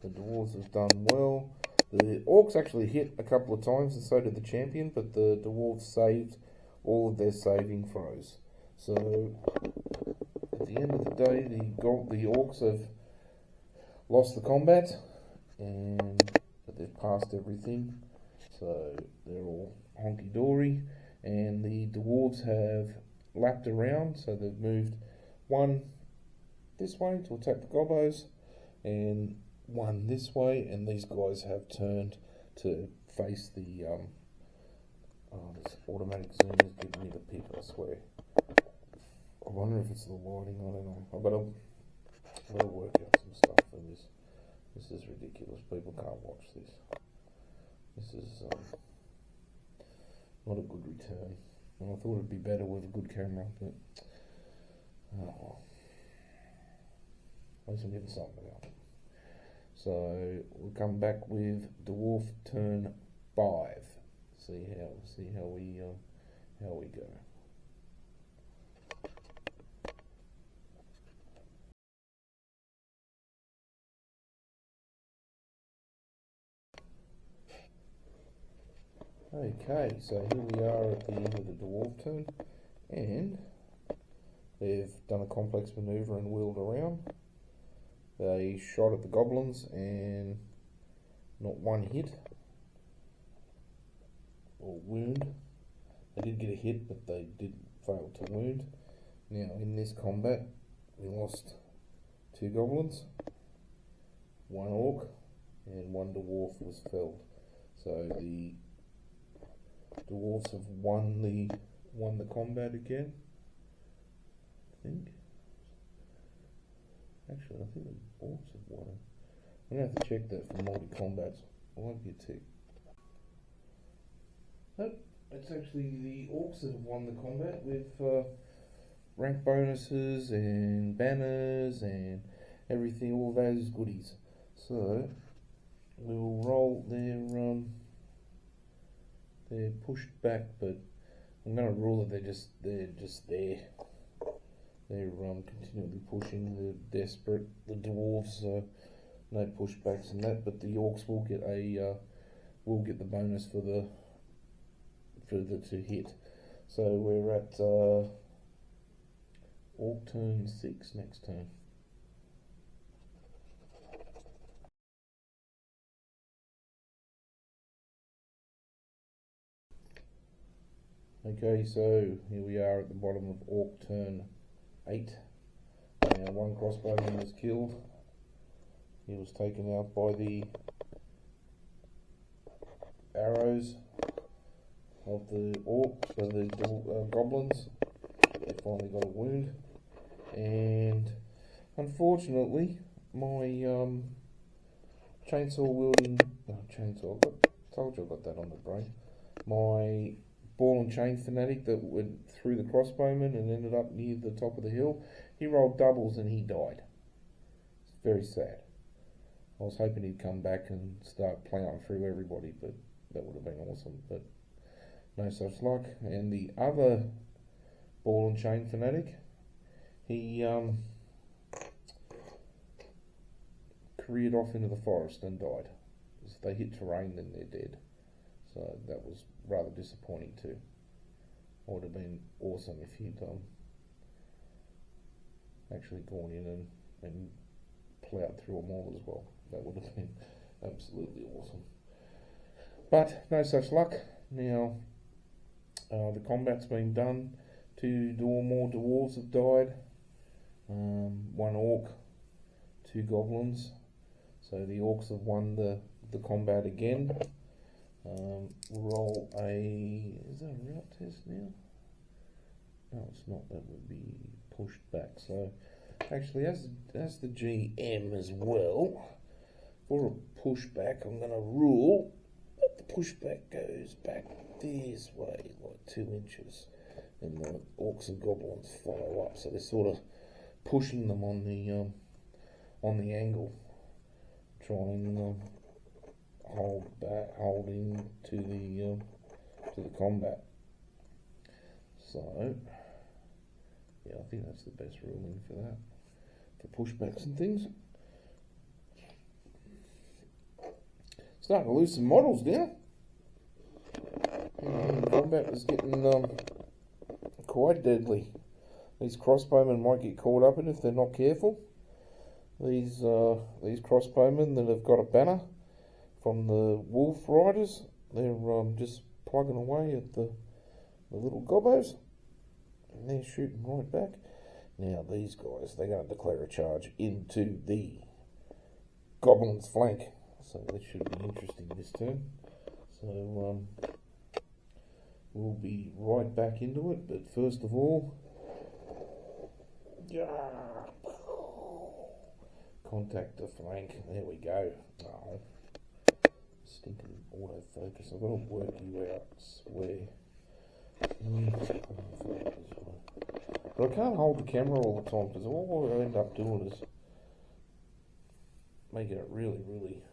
The dwarves have done well. The orcs actually hit a couple of times, and so did the champion, but the dwarves saved all of their saving throws. So at the end of the day, the orcs have lost the combat, but they've passed everything, so they're all honky-dory. And the dwarves have lapped around, so they've moved 1 this way to attack the gobos, and 1 this way, and these guys have turned to face the this automatic zoom is giving me the pick, I swear. I wonder if it's the lighting, I don't know. I've got to work out some stuff for this. This is ridiculous. People can't watch this. This is not a good return. And I thought it'd be better with a good camera, but oh, at least I'm getting something out. So we'll come back with Dwarf turn 5. See how we go. Okay, so here we are at the end of the Dwarf turn, and they've done a complex manoeuvre and wheeled around. They shot at the goblins and not one hit or wound. They did get a hit, but they did fail to wound. Now in this combat we lost 2 goblins, 1 orc, and 1 dwarf was felled. So the dwarves have won the combat again, I think. Actually, I think the orcs have won it. I'm going to have to check that for multi-combats. I won't be a tick. Nope, it's actually the orcs that have won the combat with rank bonuses and banners and everything, all those goodies. So we will roll they're pushed back, but I'm going to rule that they're just there. They're continually pushing. They're desperate. The dwarves, no pushbacks and that, but the orcs will get the bonus for the to hit. So we're at orc turn 6 next turn. Okay, so here we are at the bottom of orc turn 8. Now 1 crossbowman was killed. He was taken out by the arrows of the orcs, the goblins. They finally got a wound, and unfortunately my told you I got that on the brain. My ball and chain fanatic that went through the crossbowman and ended up near the top of the hill, he rolled doubles and he died. It's very sad. I was hoping he'd come back and start plowing through everybody, but that would have been awesome, but no such luck. And the other ball and chain fanatic, he careered off into the forest and died. If they hit terrain, then they're dead. So that was rather disappointing too. would have been awesome if he'd actually gone in and ploughed through them all as well. That would have been absolutely awesome. But no such luck. Now the combat's been done. 2 more dwarves have died. 1 orc, 2 goblins. So the orcs have won the combat again. Roll a... Is that a route test now? No, it's not. That would be pushed back. So actually, as the GM as well, for a pushback, I'm going to rule that the pushback goes back this way, like 2 inches, and the orcs and goblins follow up. So they're sort of pushing them on the angle, try and hold into the combat. So yeah, I think that's the best ruling for that, for pushbacks and things. Starting to lose some models now. Combat was getting quite deadly. These crossbowmen might get caught up in if they're not careful. These crossbowmen that have got a banner from the wolf riders, they're just plugging away at the little gobbos, and they're shooting right back. Now these guys, they're going to declare a charge into the goblins' flank, so that should be interesting this turn. So we'll be right back into it, but first of all, contact the flank. There we go. Oh, stinking autofocus. I've got to work you out, I swear. But I can't hold the camera all the time, because all I end up doing is making it really, really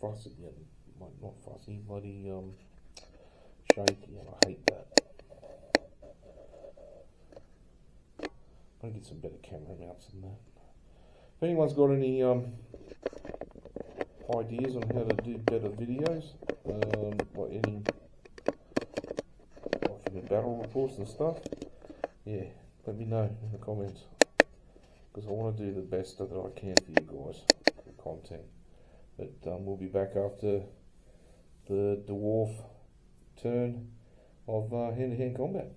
fussy and not fussy, bloody shaky, and I hate that. I'm gonna get some better camera mounts than that. If anyone's got any ideas on how to do better videos, like any for the battle reports and stuff, yeah, let me know in the comments, because I want to do the best that I can for you guys for content. But we'll be back after the dwarf turn of hand-to-hand combat.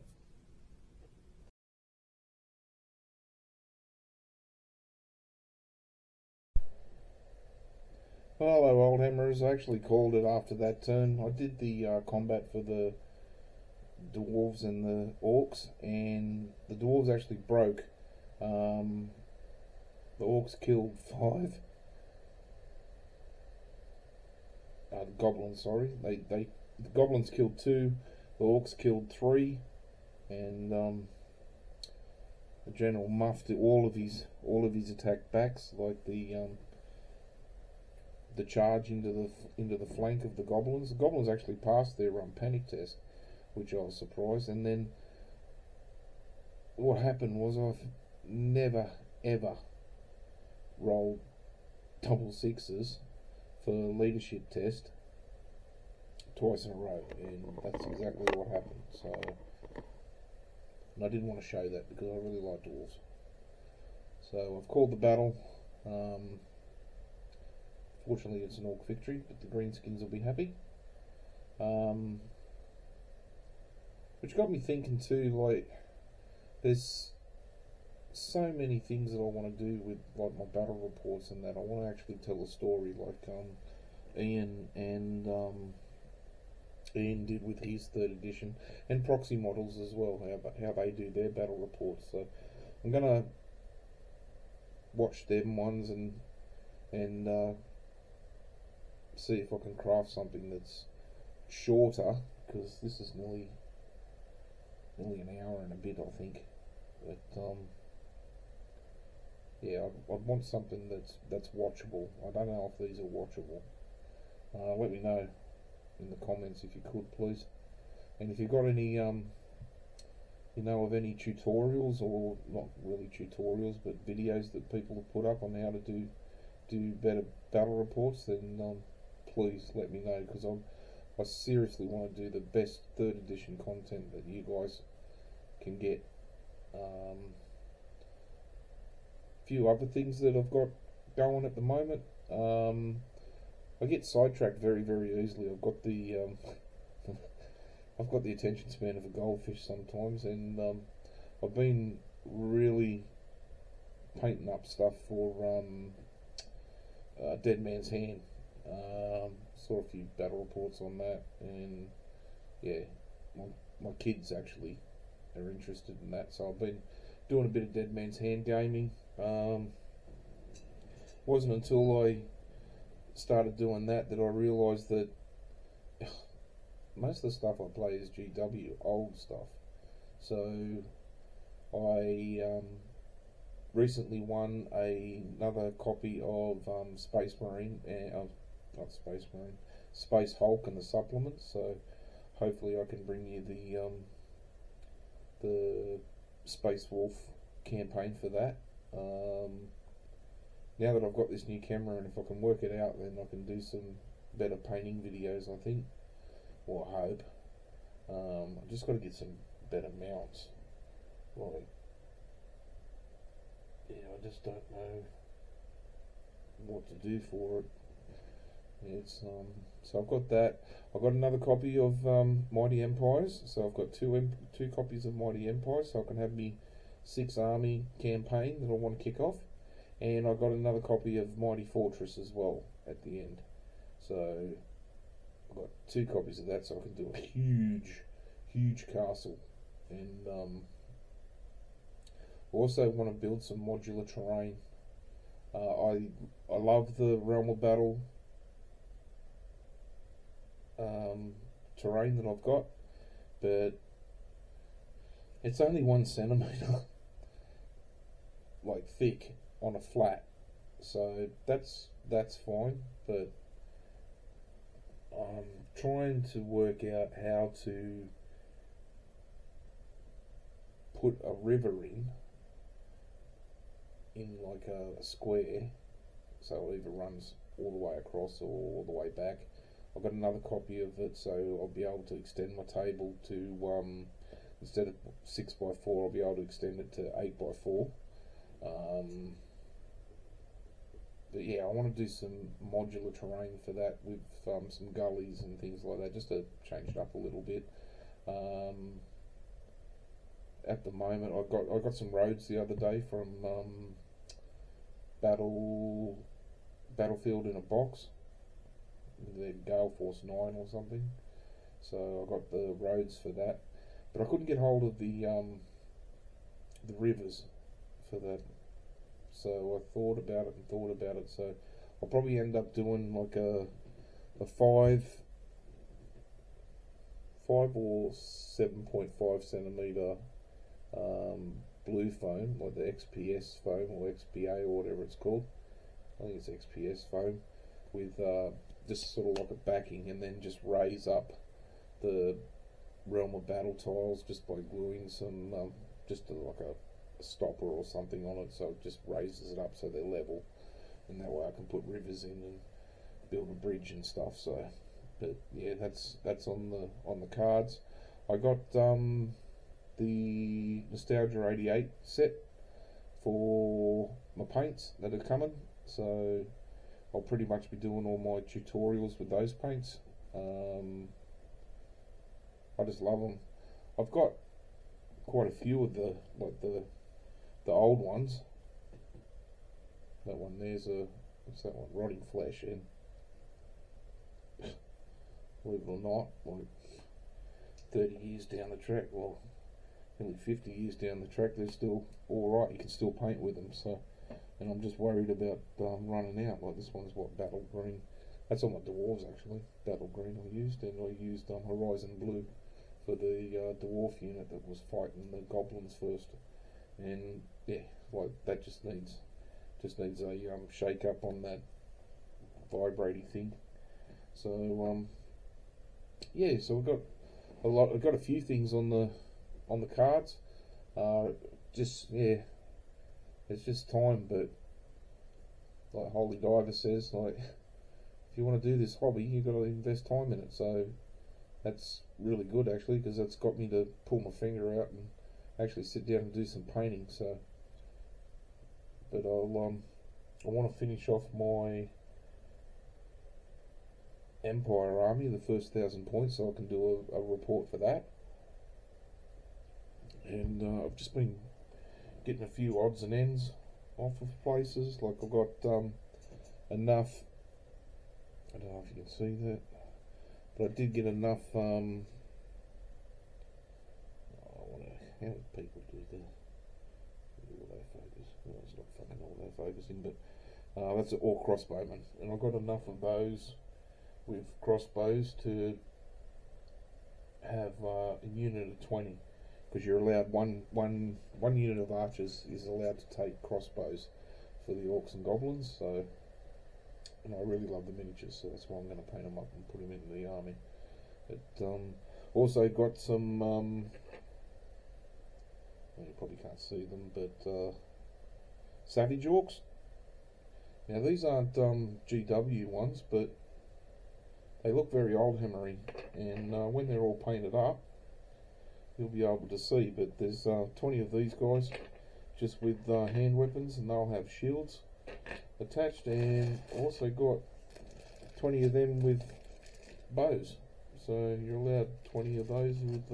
Hello, Oldhammers. I actually called it after that turn. I did the combat for the dwarves and the orcs, and the dwarves actually broke. The orcs killed 5. The goblins, sorry. The goblins killed 2. The orcs killed 3, and the general muffed all of his attack backs, like the charge into the flank of the goblins. The goblins actually passed their panic test, which I was surprised. And then what happened was I've never ever rolled double 6s for a leadership test twice in a row, and that's exactly what happened. So, and I didn't want to show that because I really like dwarves. So I've called the battle. Fortunately, it's an orc victory, but the Green Skins will be happy. Which got me thinking too, like, there's so many things that I want to do with, like, my battle reports and that. I want to actually tell a story, like Ian did with his 3rd edition, and proxy models as well, how they do their battle reports. So I'm gonna watch them ones and see if I can craft something that's shorter, because this is nearly an hour and a bit, I think. But yeah, I'd want something that's watchable. I don't know if these are watchable. Let me know in the comments if you could, please. And if you've got any of any tutorials, or not really tutorials, but videos that people have put up on how to do better battle reports, then please let me know, because I seriously want to do the best 3rd edition content that you guys can get. Few other things that I've got going at the moment. I get sidetracked very, very easily. I've got the I've got the attention span of a goldfish sometimes, and I've been really painting up stuff for Dead Man's Hand. Saw a few battle reports on that, and yeah, my kids actually are interested in that, so I've been doing a bit of Dead Man's Hand gaming. Wasn't until I started doing that I realised that most of the stuff I play is GW, old stuff. So I recently won another copy of Space Marine, not Space Marine, Space Hulk and the supplements. So hopefully I can bring you the Space Wolf campaign for that. Now that I've got this new camera, and if I can work it out, then I can do some better painting videos, I think, or I hope. I've just got to get some better mounts. Like, yeah, I just don't know what to do for it. It's so I've got that. I've got another copy of Mighty Empires, so I've got two copies of Mighty Empires, so I can have me 6 army campaign that I want to kick off. And I got another copy of Mighty Fortress as well at the end. So I've got 2 copies of that, so I can do a huge castle. And I also want to build some modular terrain. I love the Realm of Battle terrain that I've got, but it's only 1 centimetre like thick on a flat, so that's fine, but I'm trying to work out how to put a river in like a square, so it either runs all the way across or all the way back. I've got another copy of it, so I'll be able to extend my table to instead of 6x4, I'll be able to extend it to 8x4. But yeah, I want to do some modular terrain for that with some gullies and things like that, just to change it up a little bit. At the moment, I got some roads the other day from Battlefield in a Box, the Gale Force 9 or something. So I got the roads for that, but I couldn't get hold of the rivers for that. So I thought about it, so I'll probably end up doing like a 5 or 7.5 centimetre blue foam, like the XPS foam or XPA or whatever it's called. I think it's XPS foam, with just sort of like a backing, and then just raise up the Realm of Battle tiles just by gluing some like a stopper or something on it, so it just raises it up so they're level, and that way I can put rivers in and build a bridge and stuff. So, but yeah, that's on the cards. I got the Nostalgia 88 set for my paints that are coming, so I'll pretty much be doing all my tutorials with those paints. I just love them. I've got quite a few of the old ones. That one there's what's that one? Rotting Flesh, and believe it or not, like 30 years down the track, well, nearly 50 years down the track, they're still alright. You can still paint with them. So, and I'm just worried about running out. Like this one's Battle Green. That's on my Dwarves actually. Battle Green I used, and I used Horizon Blue for the Dwarf unit that was fighting the Goblins first. And yeah, like that just needs a shake up on that vibrating thing. So yeah, so I've got a few things on the cards. Just yeah, it's just time. But like Holy Diver says, like if you want to do this hobby, you've got to invest time in it. So that's really good actually, because that's got me to pull my finger out and actually sit down and do some painting. So, but I want to finish off my Empire army, the first 1,000 points, so I can do a report for that. And I've just been getting a few odds and ends off of places. Like I've got enough. I don't know if you can see that, but I did get enough. How do people do that? Autofocus. Well, it's not fucking autofocusing, but that's an Orc crossbowman, and I've got enough of those with crossbows to have a unit of 20, because you're allowed one unit of archers is allowed to take crossbows for the Orcs and Goblins. So, and I really love the miniatures, so that's why I'm going to paint them up and put them into the army. But also got some well, you probably can't see them, but Savage Orcs. Now these aren't GW ones, but they look very Oldhammery, and when they're all painted up, you'll be able to see. But there's 20 of these guys, just with hand weapons, and they'll have shields attached, and also got 20 of them with bows. So you're allowed 20 of those with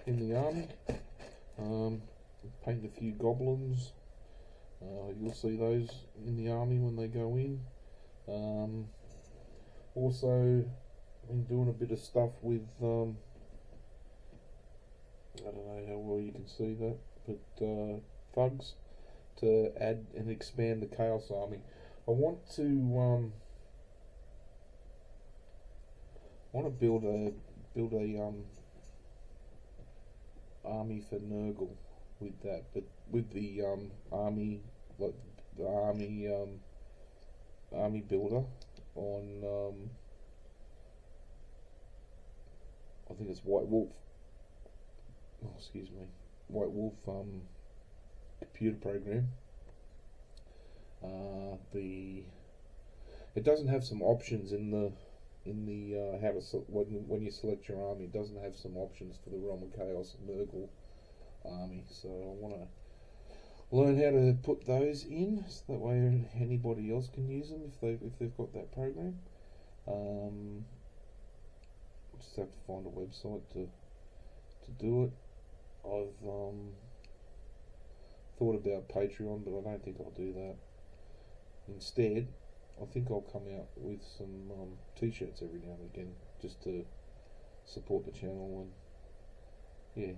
in the army. Paint a few goblins. You'll see those in the army when they go in. Also, been doing a bit of stuff with, I don't know how well you can see that, but thugs, to add and expand the Chaos Army. I want to build a army for Nurgle with that, but with the army, like the army builder on I think it's White Wolf. Oh, excuse me, White Wolf computer program. It doesn't have some options in the how to when you select your army. It doesn't have some options for the Realm of Chaos and Nurgle army. So I want to learn how to put those in, so that way anybody else can use them if they've got that program. Just have to find a website to do it. I've thought about Patreon, but I don't think I'll do that. Instead, I think I'll come out with some t-shirts every now and again, just to support the channel, and yeah,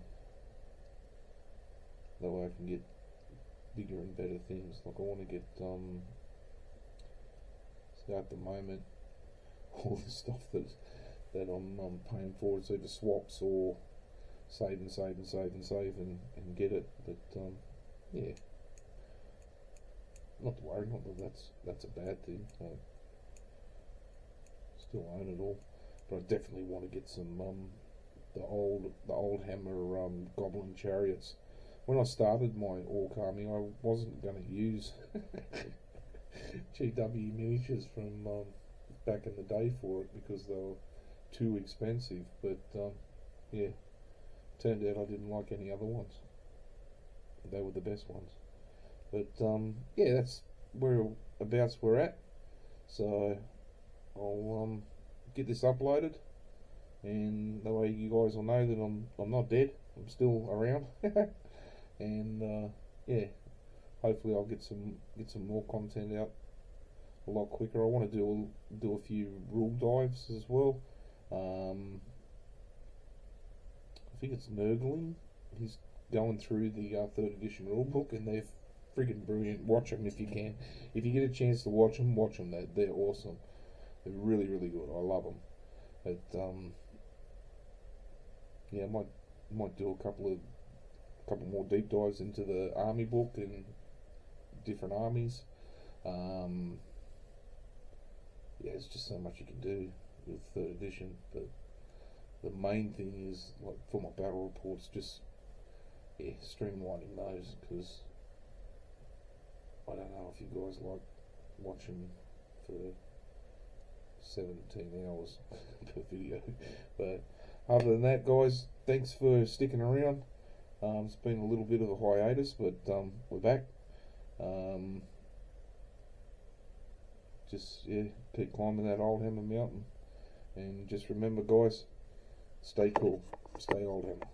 that way I can get bigger and better things. Like I want to get so at the moment all the stuff that I'm paying for, it's either swaps or save and get it. But yeah, not to worry, not that that's a bad thing. I still own it all, but I definitely want to get some the Oldhammer Goblin chariots. When I started my Orc army, I wasn't going to use GW miniatures from back in the day for it, because they were too expensive. But yeah, turned out I didn't like any other ones. They were the best ones. But yeah, that's whereabouts we're at. So I'll get this uploaded, and that way you guys will know that I'm not dead. I'm still around. And yeah, hopefully I'll get some more content out a lot quicker. I want to do a few rule dives as well. I think it's Nurgling. He's going through the 3rd edition rulebook, and they're friggin' brilliant. Watch them if you can. If you get a chance to watch them. They're awesome. They're really, really good. I love them. But yeah, I might do a couple more deep dives into the army book and different armies. Yeah, it's just so much you can do with 3rd edition, but the main thing is, like, for my battle reports, just streamlining those, because I don't know if you guys like watching for 7 to 10 hours per video. But other than that, guys, thanks for sticking around. It's been a little bit of a hiatus, but we're back. Just keep climbing that Oldhammer mountain, and just remember, guys, stay cool, stay Oldhammer.